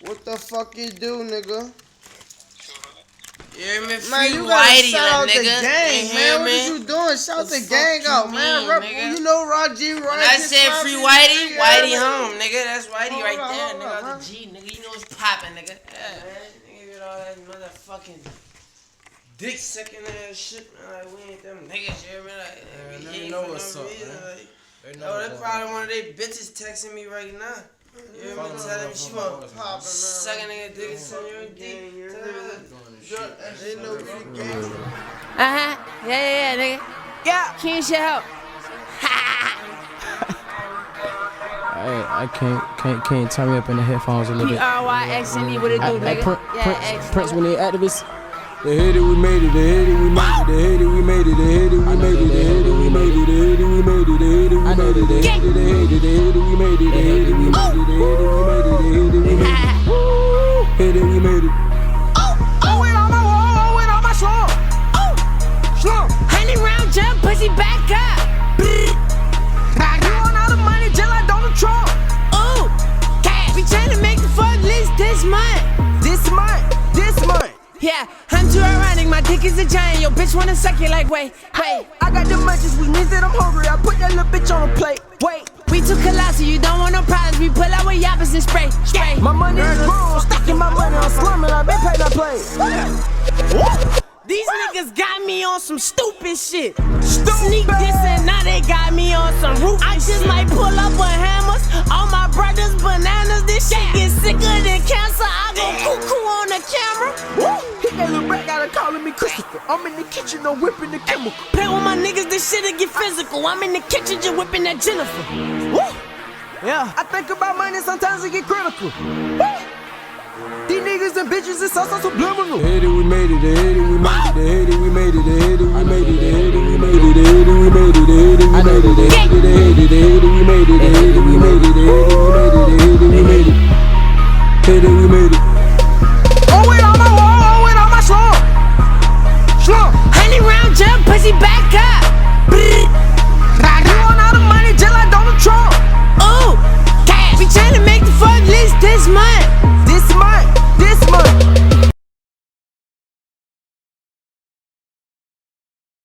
What the fuck you do, nigga? You hear me? Man, you gotta shout out the gang, man. What is you doing? Shout the gang out, man. You know Raji, right? When I said free Whitey, Whitey home, nigga. That's Whitey right there, nigga. The G, nigga. You know it's poppin', nigga. Yeah, man. Nigga get all that motherfucking dick sucking ass shit, man. Like, we ain't them niggas, you hear me? Like, they know what's up, man. They probably one of they bitches texting me right now. You hear me? Telling me she want sucking nigga dick, send you a dick. They know free gang. Yeah, nigga. Yeah. Kyngshithoe. I can't turn me up in the headphones a little bit. Prynce, what it do, nigga? Prynce, when they activists. They hate it, we made it, they hate it, we made it, they hate it, we made it, they hate it, we made it, they hate it, we made it, they hate it, we made it, they hate it, we made it, they hate it, they hate it, they hate it, we made it, they hate it, we made it, they hate it, we made it, they hate it, we made it, hate it, we made it. Oh, with all my wall, with all my slum. Oh, slum. 100 round jump, pussy back up. You want all the money just like Donald Trump. Ooh, cash. We tryna make the fuck list this month. This month. Yeah, I'm too ironic, my dick is a giant. Yo, bitch wanna suck it like, wait. I got the munchies, we need that I'm hungry. I put that little bitch on a plate, wait. We too colossal, you don't want no problems. We pull out with yappers and spray. My money is grown, stacking my money, I'm slumming, I been paid my play. These niggas got me on some stupid shit. Sneak this and now they got me on some roof. I just might pull up with hammers. All my brothers bananas. This shit get sicker than cancer. I go cuckoo on the camera. Hit that little brat, gotta calling me Christopher. I'm in the kitchen, I'm whipping the chemical. Play with my niggas, this shit'll get physical. I'm in the kitchen, just whipping that Jennifer. Yeah, I think about money, sometimes it get critical. These niggas and bitches is so subliminal. They hate it, we made it, they hate it, we made it, they hate it, we made it, they hate it, we made it, they hate it, we made it, they hate it, we made it, they hate it, we made it, they hate it, they hate it, we made it, they hate it, we made it, they hate it, we made it.